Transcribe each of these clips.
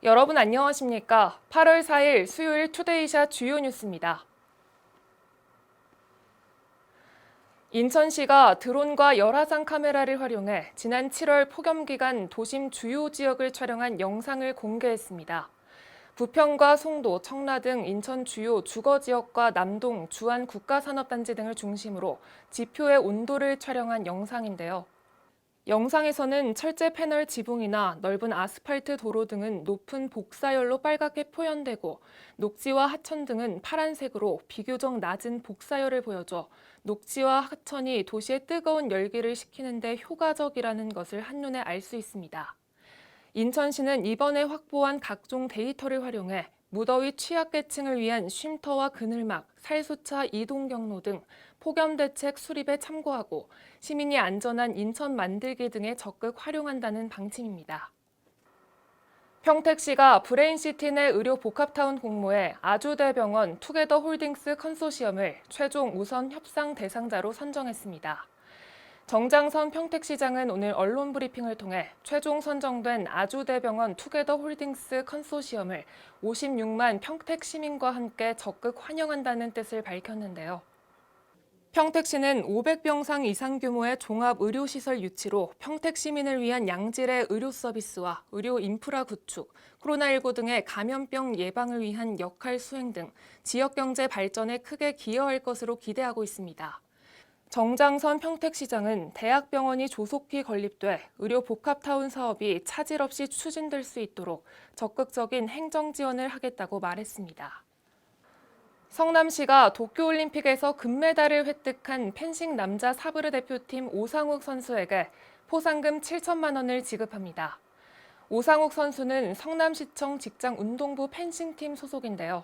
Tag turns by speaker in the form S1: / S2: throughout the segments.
S1: 여러분 안녕하십니까? 8월 4일 수요일 투데이샷 주요 뉴스입니다. 인천시가 드론과 열화상 카메라를 활용해 지난 7월 폭염 기간 도심 주요 지역을 촬영한 영상을 공개했습니다. 부평과 송도, 청라 등 인천 주요 주거 지역과 남동, 주안 국가산업단지 등을 중심으로 지표의 온도를 촬영한 영상인데요. 영상에서는 철제 패널 지붕이나 넓은 아스팔트 도로 등은 높은 복사열로 빨갛게 표현되고 녹지와 하천 등은 파란색으로 비교적 낮은 복사열을 보여줘 녹지와 하천이 도시의 뜨거운 열기를 식히는 데 효과적이라는 것을 한눈에 알 수 있습니다. 인천시는 이번에 확보한 각종 데이터를 활용해 무더위 취약계층을 위한 쉼터와 그늘막, 살수차 이동 경로 등 폭염 대책 수립에 참고하고 시민이 안전한 인천 만들기 등에 적극 활용한다는 방침입니다. 평택시가 브레인시티 내 의료 복합타운 공모에 아주대병원 투게더 홀딩스 컨소시엄을 최종 우선 협상 대상자로 선정했습니다. 정장선 평택시장은 오늘 언론 브리핑을 통해 최종 선정된 아주대병원 투게더 홀딩스 컨소시엄을 56만 평택 시민과 함께 적극 환영한다는 뜻을 밝혔는데요. 평택시는 500병상 이상 규모의 종합의료시설 유치로 평택 시민을 위한 양질의 의료 서비스와 의료 인프라 구축, 코로나19 등의 감염병 예방을 위한 역할 수행 등 지역경제 발전에 크게 기여할 것으로 기대하고 있습니다. 정장선 평택시장은 대학병원이 조속히 건립돼 의료 복합타운 사업이 차질 없이 추진될 수 있도록 적극적인 행정 지원을 하겠다고 말했습니다. 성남시가 도쿄올림픽에서 금메달을 획득한 펜싱 남자 사브르 대표팀 오상욱 선수에게 포상금 7천만 원을 지급합니다. 오상욱 선수는 성남시청 직장운동부 펜싱팀 소속인데요.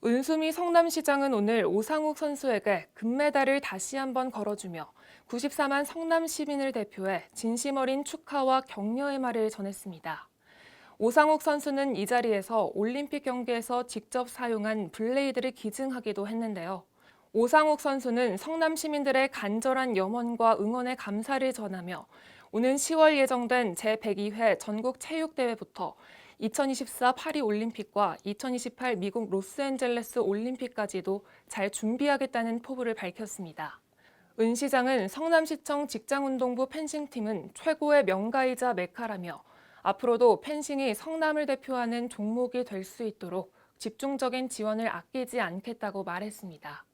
S1: 은수미 성남시장은 오늘 오상욱 선수에게 금메달을 다시 한번 걸어주며 94만 성남 시민을 대표해 진심 어린 축하와 격려의 말을 전했습니다. 오상욱 선수는 이 자리에서 올림픽 경기에서 직접 사용한 블레이드를 기증하기도 했는데요. 오상욱 선수는 성남 시민들의 간절한 염원과 응원의 감사를 전하며 오는 10월 예정된 제102회 전국체육대회부터 2024 파리올림픽과 2028 미국 로스앤젤레스 올림픽까지도 잘 준비하겠다는 포부를 밝혔습니다. 은 시장은 성남시청 직장운동부 펜싱팀은 최고의 명가이자 메카라며 앞으로도 펜싱이 성남을 대표하는 종목이 될 수 있도록 집중적인 지원을 아끼지 않겠다고 말했습니다.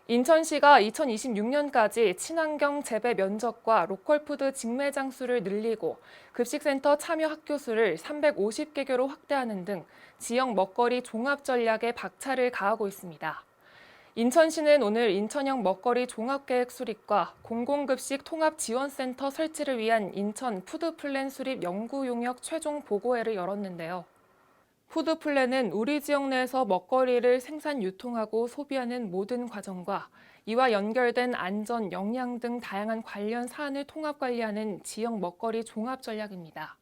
S1: 인천시가 2026년까지 친환경 재배 면적과 로컬푸드 직매장 수를 늘리고 급식센터 참여 학교 수를 350개교로 확대하는 등 지역 먹거리 종합 전략에 박차를 가하고 있습니다. 인천시는 오늘 인천형 먹거리 종합계획 수립과 공공급식 통합지원센터 설치를 위한 인천 푸드플랜 수립 연구용역 최종 보고회를 열었는데요. 푸드플랜은 우리 지역 내에서 먹거리를 생산, 유통하고 소비하는 모든 과정과 이와 연결된 안전, 영양 등 다양한 관련 사안을 통합 관리하는 지역 먹거리 종합 전략입니다.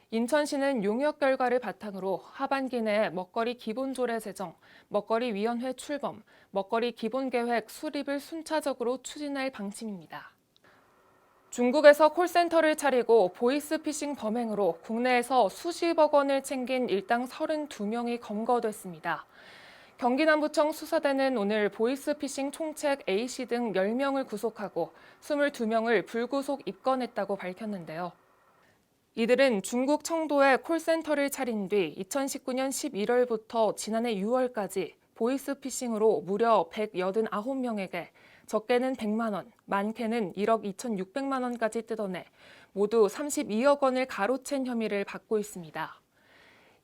S1: 인천시는 용역 결과를 바탕으로 하반기 내에 먹거리 기본조례 제정, 먹거리위원회 출범, 먹거리 기본계획 수립을 순차적으로 추진할 방침입니다. 중국에서 콜센터를 차리고 보이스피싱 범행으로 국내에서 수십억 원을 챙긴 일당 32명이 검거됐습니다. 경기남부청 수사대는 오늘 보이스피싱 총책 A씨 등 10명을 구속하고 22명을 불구속 입건했다고 밝혔는데요. 이들은 중국 청도에 콜센터를 차린 뒤 2019년 11월부터 지난해 6월까지 보이스피싱으로 무려 189명에게 적게는 100만 원, 많게는 1억 2,600만 원까지 뜯어내 모두 32억 원을 가로챈 혐의를 받고 있습니다.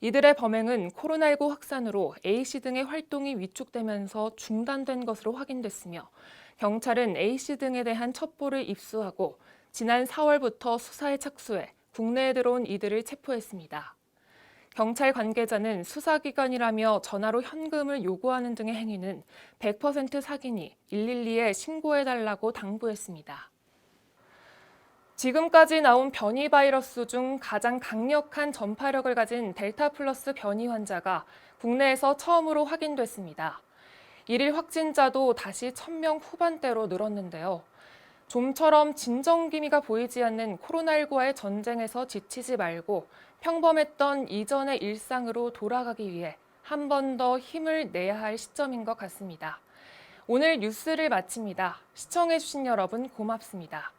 S1: 이들의 범행은 코로나19 확산으로 A씨 등의 활동이 위축되면서 중단된 것으로 확인됐으며 경찰은 A씨 등에 대한 첩보를 입수하고 지난 4월부터 수사에 착수해 국내에 들어온 이들을 체포했습니다. 경찰 관계자는 수사기관이라며 전화로 현금을 요구하는 등의 행위는 100% 사기니 112에 신고해달라고 당부했습니다. 지금까지 나온 변이 바이러스 중 가장 강력한 전파력을 가진 델타 플러스 변이 환자가 국내에서 처음으로 확인됐습니다. 일일 확진자도 다시 1,000명 후반대로 늘었는데요. 좀처럼 진정기미가 보이지 않는 코로나19와의 전쟁에서 지치지 말고 평범했던 이전의 일상으로 돌아가기 위해 한 번 더 힘을 내야 할 시점인 것 같습니다. 오늘 뉴스를 마칩니다. 시청해주신 여러분 고맙습니다.